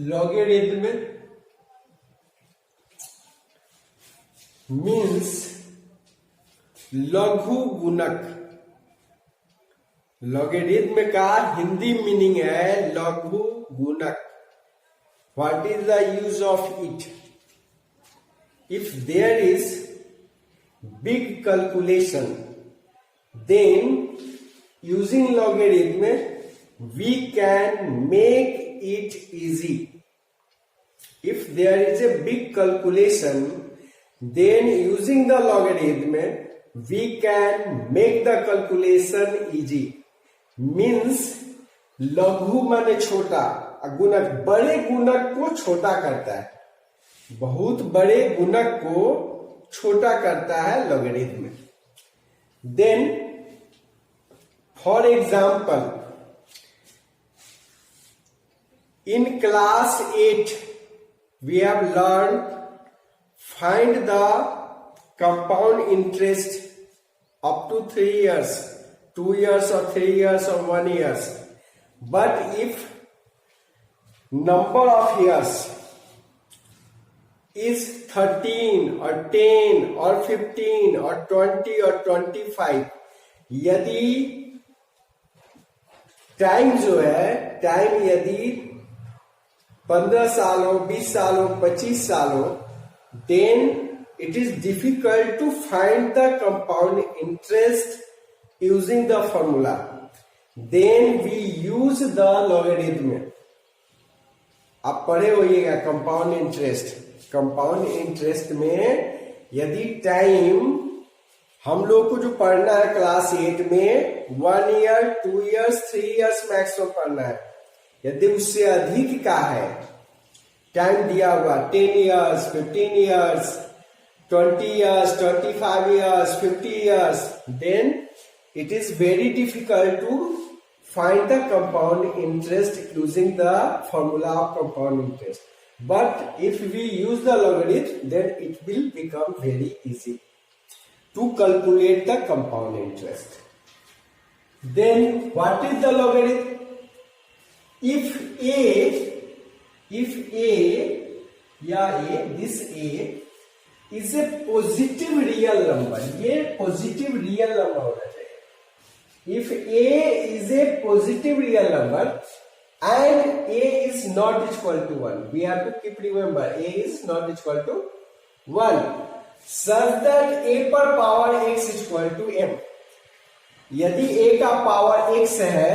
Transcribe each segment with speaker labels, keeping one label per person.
Speaker 1: Logarithm means लघु गुणक। Logarithm का हिंदी मीनिंग है लघु गुणक। What is the use of it? If there is big calculation, then using logarithm we can make it easy. If there is a big calculation, then using the logarithm we can make the calculation easy. Means लघु माने छोटा, गुणक बड़े गुणक को छोटा करता है, बहुत बड़े गुणक को छोटा करता है logarithm. Then for example in class 8 we have learn find the compound interest up to 3 years, 2 years or 3 years or 1 year. But if number of years is 13 or 10 or 15 or 20 or 25, यदि time जो है, time यदि 15 साल हो, 20 साल हो, 25 साल हो, then it is difficult to find the compound interest using the formula. Then we use the logarithm. आप पढ़े होइएगा कंपाउंड इंटरेस्ट। कंपाउंड इंटरेस्ट में यदि टाइम हम लोग को जो पढ़ना है क्लास 8 में 1 year, 2 years, 3 years मैक्सिमम पढ़ना है। यदि उससे अधिक का है टाइम दिया हुआ 10 years, 15 years, 20 years, 25 years, 50 years, then it is very difficult to find the compound interest using the formula of compound interest. But if we use the logarithm, then it will become very easy to calculate the compound interest. Then what is the logarithm? If this A is a positive real number, ये positive real number होना चाहिए। If A is a positive real number and A is not equal to 1, we have to keep remember A is not equal to 1, such that A पर power x equal to m. यदि A का power x है,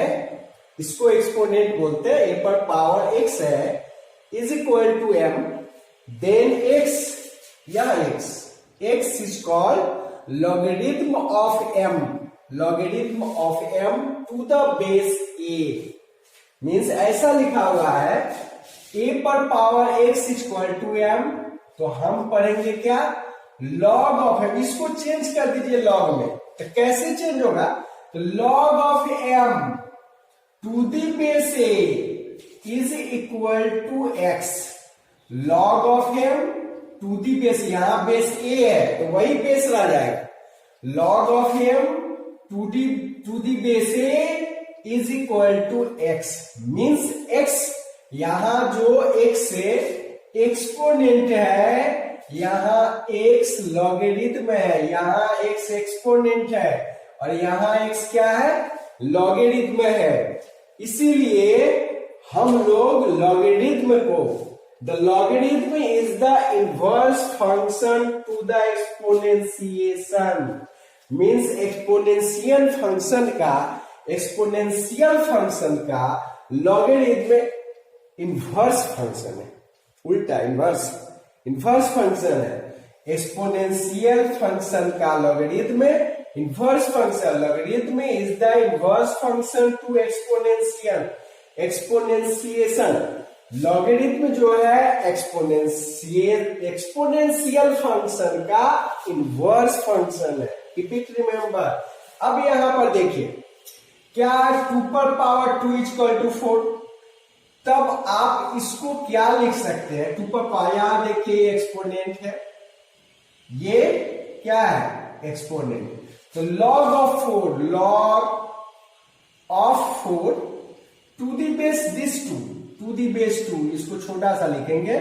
Speaker 1: इसको exponent बोलते हैं, A पर power x है, is equal to m, then x is called logarithm of m. Logarithm of m to the base a. Means ऐसा लिखा हुआ है a पर power x equal to m, तो हम पढ़ेंगे क्या? log of m। इसको चेंज कर दीजिए log में, तो कैसे चेंज होगा? तो log of m to the base a is equal to x। log of m to the base, यहां बेस a है तो वही बेस रह जाएगा। log of m to the base a is equal to x, means x यहां जो x है exponent है, यहां x लॉगरिथम है, यहां x एक्सपोनेंट है और यहां x क्या है? लॉगरिथम है। इसीलिए हम लोग लॉगरिथम को, the logarithm is the inverse function to the exponentiation, means exponential function का लॉगरिथम इनवर्स फंक्शन है, उल्टा इनवर्स फंक्शन है। एक्सपोनेंशियल फंक्शन का logarithm inverse function, logarithm is the inverse function to exponentiation. Logarithm जो है exponential function का inverse function है। Keep it remember. अब यहां पर देखिए, क्या 2 पर पावर 2 इक्वल टू 4, तब आप इसको क्या लिख सकते हैं? 2 पर पावर, यहां देखिए एक्सपोनेंट है, ये क्या है? एक्सपोनेंट। तो log of 4 to the base this 2, to the base 2, इसको छोटा सा लिखेंगे,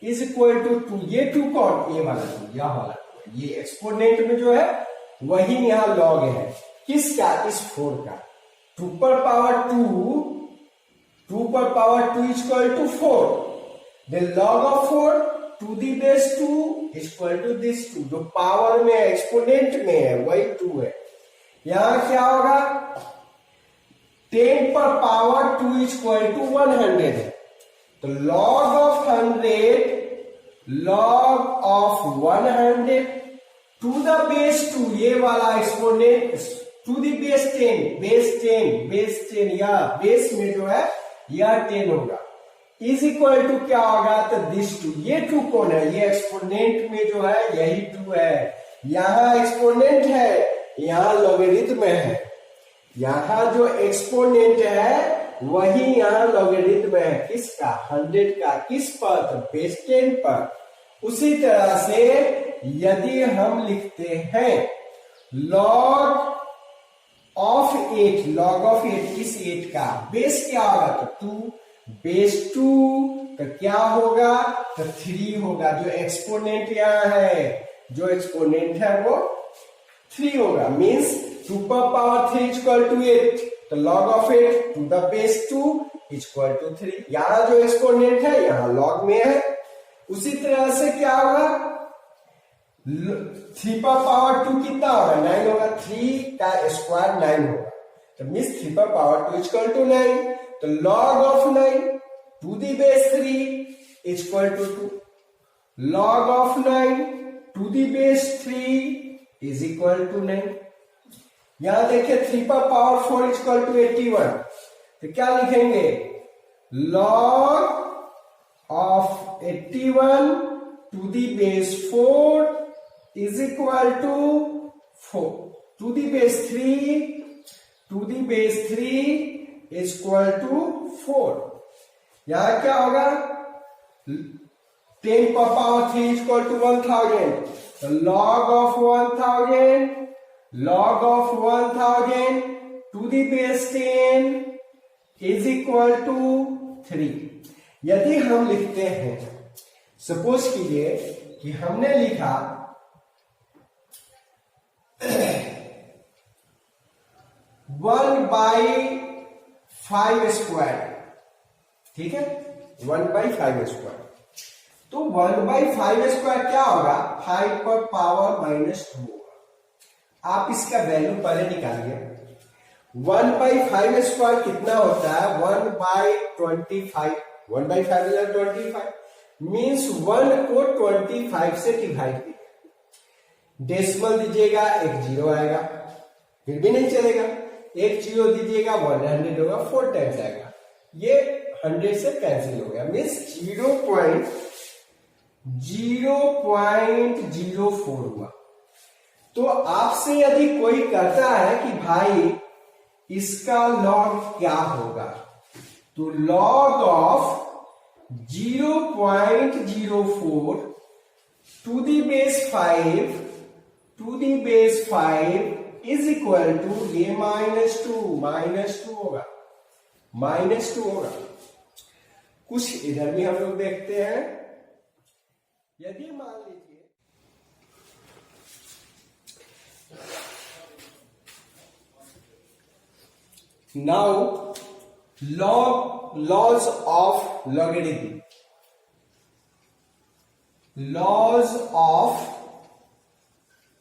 Speaker 1: इज इक्वल टू 2, ये 2 कौन, ये वाला 2, यह वाला 2, ये एक्सपोनेंट में जो है वही यहां लॉग है, किसका, इस 4 का, 2 पर पावर 2, 2 पर power 2 is equal to 4, then log of 4 to the base 2 is equal to this 2, जो पावर में एक्सपोनेंट में है वही 2 है। यहां क्या होगा, 10 पर पावर 2 इज इक्वल टू 100 है, तो log of 100, log of 100 to the base 2, ये वाला exponent to the base 10, base 10 या बेस में जो है यह 10 होगा, इज इक्वल टू क्या होगा, तो दिस 2, ये 2 कौन है, ये एक्सपोनेंट में जो है यही 2 है, यहां एक्सपोनेंट है, यहां लॉगरिथम है, यहां जो एक्सपोनेंट है वही यहां लॉगरिथम है, किसका, 100 का, किस पर, तो बेस 10 पर। उसी तरह से यदि हम लिखते हैं log of 8, log of 8, इस 8 का बेस क्या होगा, तो 2, बेस 2 तो क्या होगा, तो 3 होगा, जो एक्सपोनेंट यहां है, जो एक्सपोनेंट है वो 3 होगा, मीन्स 2 पर पावर 3 इज इक्वल टू 8, तो log of 8 to the base 2 is equal to 3, यहां जो एक्सपोनेंट है यहां log में है। उसी तरह से क्या होगा, 3 पर पावर 2 कितना होगा, 9 होगा, 3 का स्क्वायर 9 होगा, तो मीन्स 3 पर पावर 2 इज इक्वल टू 9, तो log of 9 to the base 3 is equal to 2, log of 9 to the base 3 is equal to 9। यहां देखिए 3 पर पावर 4 इज इक्वल टू 81, तो क्या लिखेंगे, log of 81 to the base 4 is equal to 4, to the base 3, to the base 3 is equal to 4। यहां क्या होगा, 10 पर पावर 3 इज इक्वल टू 1000, तो log of 1000, log of 1000 to the base 10 is equal to 3। यदि हम लिखते हैं, suppose कीजिए कि हमने लिखा 1/5 स्क्वायर, ठीक है, 1/5 स्क्वायर, तो 1/5 स्क्वायर क्या होगा, 5 पर पावर -2 होगा। आप इसका वैल्यू पहले निकालिए, 1/5 स्क्वायर कितना होता है, 1/25, 1/5 25, मीन्स 1 को 25 से डिवाइड कीजिए, डेसिमल दीजिएगा, एक 0 आएगा, फिर भी नहीं चलेगा, एक 0 दीजिएगा 100 होगा, 4 टाइम्स आएगा, ये 100 से कैंसिल हो गया, मीन्स 0.04 हुआ। तो आपसे यदि कोई कहता है कि भाई इसका लॉग क्या होगा, तो log of 0.04 to the base 5 is equal to, ये -2 होगा, -2 होगा। कुछ इधर भी हम लोग देखते हैं, यदि मान लीजिए now laws of logarithm, laws of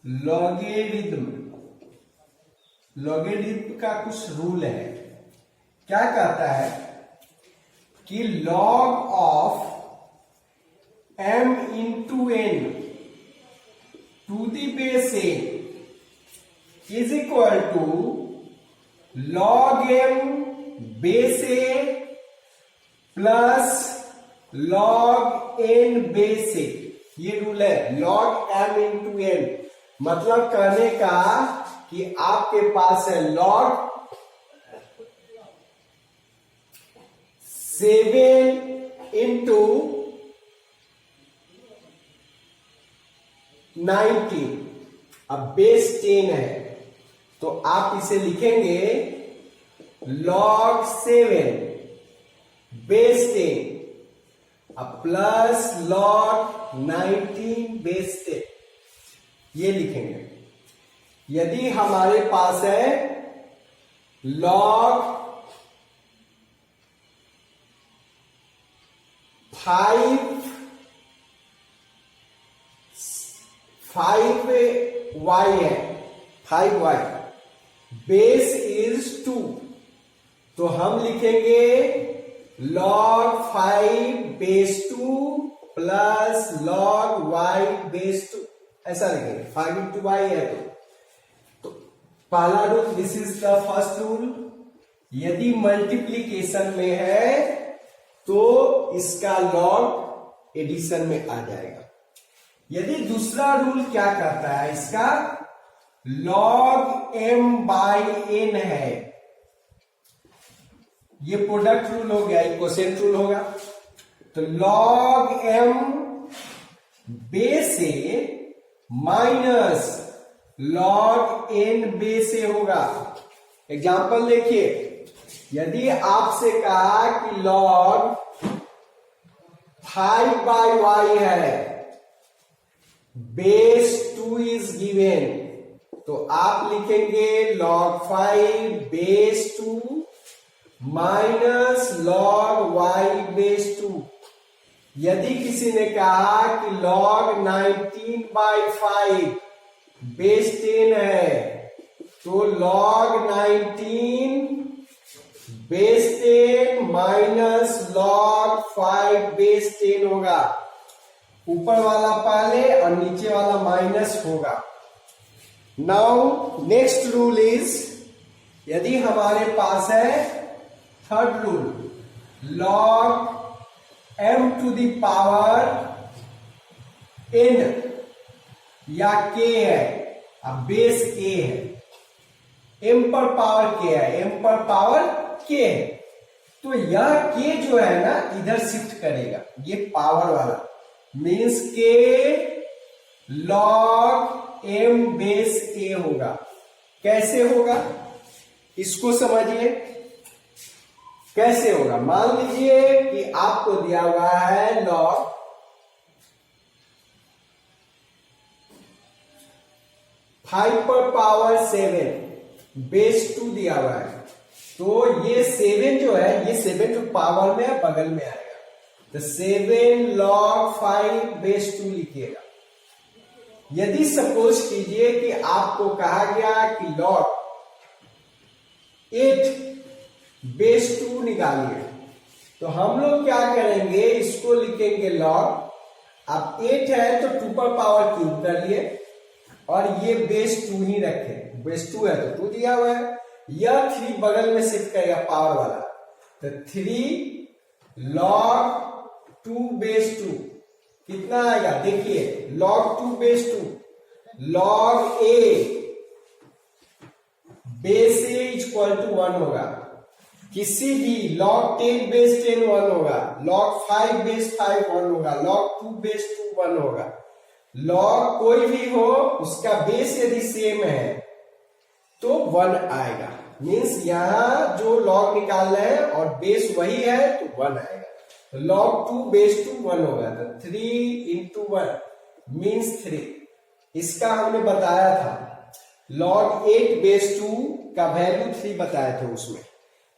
Speaker 1: logarithm का कुछ रूल है, क्या कहता है कि log of m into n to the base a is equal to log m base a plus log n base a, ये रूल है, log m इंटू n, मतलब कहने का कि आपके पास है log 7 इंटू 90, अब बेस 10 है, तो आप इसे लिखेंगे log 7 बेस 10 अब प्लस log 19 बेस 10 ये लिखेंगे। यदि हमारे पास है log 5y है 5y बेस इज 2 तो हम लिखेंगे log 5 base 2 plus log y base 2 ऐसा लिखेंगे। 5 इंटू y है तो पहला rule, this is the first rule. यदि मल्टीप्लीकेशन में है तो इसका log एडिशन में आ जाएगा। यदि दूसरा रूल क्या करता है इसका, log m बाई n है, ये प्रोडक्ट रूल हो गया, क्वोशिएंट रूल होगा। तो log m बेस ए माइनस log n बेस ए होगा। एग्जाम्पल देखिए, यदि आपसे कहा कि log 5 बाई y है, बेस 2 इज गिवेन, तो आप लिखेंगे log 5 base 2 minus log y base 2। यदि किसी ने कहा कि log 19 बाई 5 बेस 10 है, तो log 19 base 10 minus log 5 base 10 होगा। ऊपर वाला पहले और नीचे वाला माइनस होगा। नाउ नेक्स्ट रूल इज, यदि हमारे पास है third rule, log m to the power n या k है, अब बेस a है, m पर पावर k है, m पर पावर k है, तो यह k जो है ना इधर शिफ्ट करेगा, ये पावर वाला मीन्स के log m बेस a होगा। कैसे होगा इसको समझिए, कैसे होगा। मान लीजिए कि आपको दिया हुआ है log 5 पर पावर 7 बेस 2 दिया हुआ है, तो ये 7 जो है, ये 7 जो पावर में है बगल में आएगा, तो 7 log 5 बेस 2 लिखिएगा। यदि सपोज कीजिए कि आपको कहा गया कि log 8 बेस 2 निकालिए, तो हम लोग क्या करेंगे, इसको लिखेंगे log, अब 8 है तो 2 पर पावर क्यूब कर लिए और ये बेस 2 ही रखे, बेस 2 है तो 2 दिया हुआ है, यह 3 बगल में शिफ्ट करेगा पावर वाला, तो 3 log 2 बेस 2 कितना आएगा, देखिए log 2 base 2 log a base a equal to 1 होगा। किसी भी log 10 बेस 10 1 होगा, log 5 बेस 5 1 होगा, log 2 बेस 2 1 होगा। log कोई भी हो उसका बेस यदि सेम है तो 1 आएगा, मीन्स यहां जो log निकाल रहे हैं और बेस वही है तो 1 आएगा। तो log 2 बेस 2 1 होगा, तो 3 इंटू 1 मीन्स 3। इसका हमने बताया था, log 8 बेस 2 का वैल्यू 3 बताया था उसमें,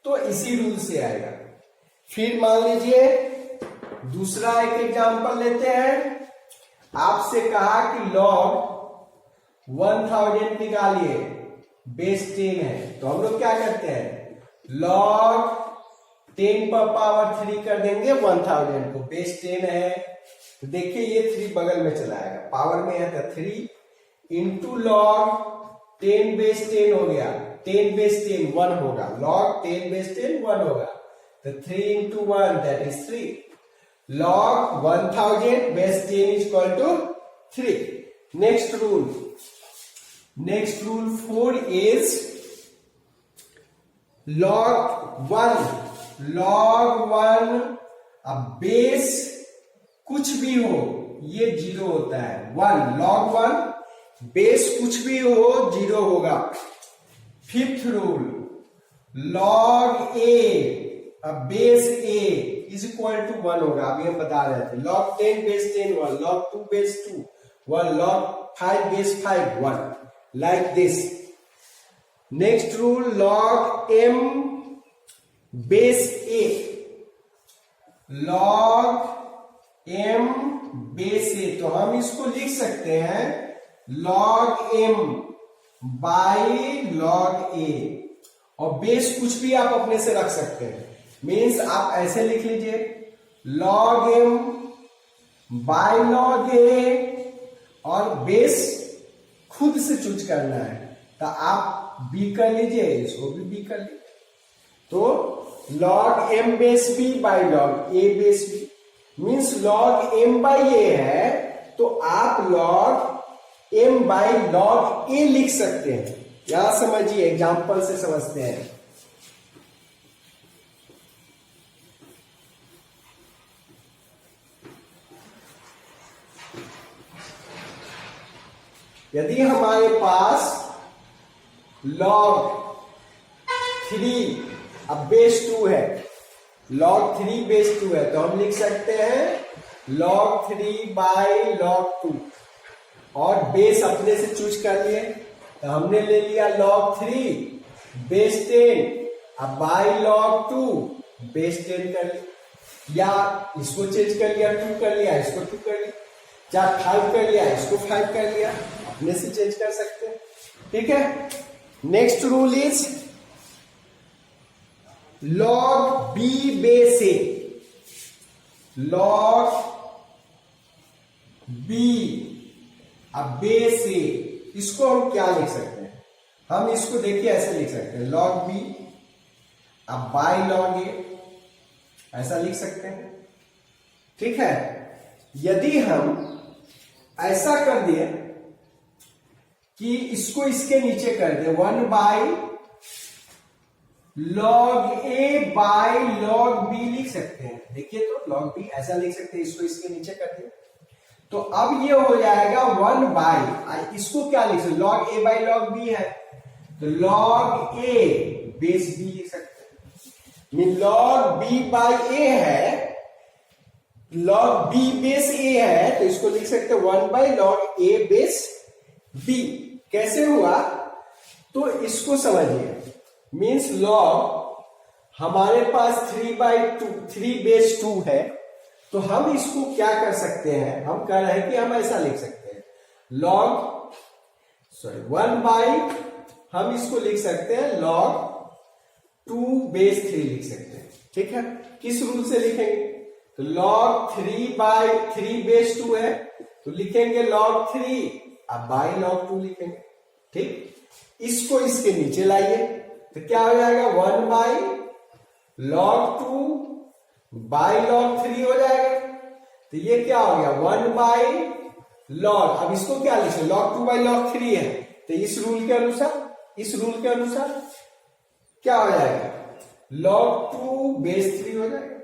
Speaker 1: तो इसी रूल से आएगा। फिर मान लीजिए दूसरा एक एग्जांपल लेते हैं। आपसे कहा कि log 1000 निकालिए, बेस 10 है, तो हम लोग क्या करते हैं, log 10 पर पावर 3 कर देंगे 1000 को, बेस 10 है तो देखिए ये 3 बगल में चला आएगा, पावर में है तो 3 इंटू log 10 बेस 10 हो गया, 10 बेस 10 1 होगा, log 10 बेस 10 1 होगा, तो 3 into 1 that is 3, log 1000 base 10 is equal to 3। Next rule 4 is log 1 अब बेस कुछ भी हो ये 0 होता है, 1 log 1 बेस कुछ भी हो 0 होगा। फिफ्थ रूल log a अब base a is equal to 1 होगा, अभी हम बता रहे थे। log 10 base 10 1, log 2 base 2 1, log 5 base 5 1, like this. Next rule log m base a, log m base a, तो हम इसको लिख सकते हैं log m by log a, और बेस कुछ भी आप अपने से रख सकते हैं। मीन्स आप ऐसे लिख लीजिए log m by log a, और बेस खुद से चूज करना है, तो आप b कर लीजिए, इसको भी b कर लीजिए। तो log m base b by log a base b, means log m by a है, तो आप log m by log a लिख सकते हैं। यहां समझिए, एग्जाम्पल से समझते हैं। यदि हमारे पास log 3 अब बेस 2 है, log 3 बेस 2 है, तो हम लिख सकते हैं log 3 बाई log 2, और बेस अपने से चूज कर लिए, तो हमने ले लिया log 3 बेस 10, अब बाई log 2 बेस 10 कर लिया, या इसको चेंज कर लिया 2 कर लिया, इसको 2 कर लिया, चाहे 5 कर लिया, इसको 5 कर लिया, अपने से चेंज कर सकते हैं। ठीक है। Next rule is log b base a, log b अब बेस a, इसको हम क्या लिख सकते हैं? हम इसको देखिए ऐसे लिख सकते हैं log b अब बाई log a, ऐसा लिख सकते हैं। ठीक है। यदि हम ऐसा कर दिए कि इसको इसके नीचे कर दे, 1 by log a by log b लिख सकते हैं। देखिए तो log b ऐसा लिख सकते हैं, इसको इसके नीचे कर दिए, तो अब ये हो जाएगा 1 बाई, इसको क्या लिख सकते, log a by log b है, तो log a बेस b लिख सकते हैं। log b बाई a है, log b बेस a है, तो इसको लिख सकते हैं 1 by log a base b। कैसे हुआ? तो इसको समझिए, मीन्स log हमारे पास 3 बेस 2 है, तो हम इसको क्या कर सकते हैं, हम कह रहे हैं कि हम ऐसा लिख सकते हैं log 1 बाई, हम इसको लिख सकते हैं log 2 बेस 3 लिख सकते हैं। ठीक है। किस रूल से लिखेंगे? तो log 3 बाई 3 बेस 2 है, तो लिखेंगे log 3 अब बाई log 2 लिखेंगे। ठीक। इसको इसके नीचे लाइए, तो क्या हो जाएगा 1 बाई log 2 बाई log 3 हो जाएगा, तो ये क्या हो गया 1 बाई log, अब इसको क्या लिखे log 2 बाई log 3 है, तो इस रूल के अनुसार क्या हो जाएगा log 2 बेस 3 हो जाएगा।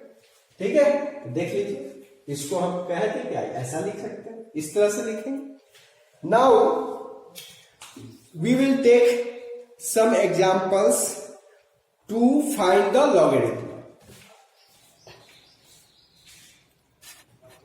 Speaker 1: ठीक है। तो देख लीजिए, इसको हम कहते क्या, ऐसा लिख सकते हैं, इस तरह से लिखेंगे। Now we will take some examples to find the logarithm.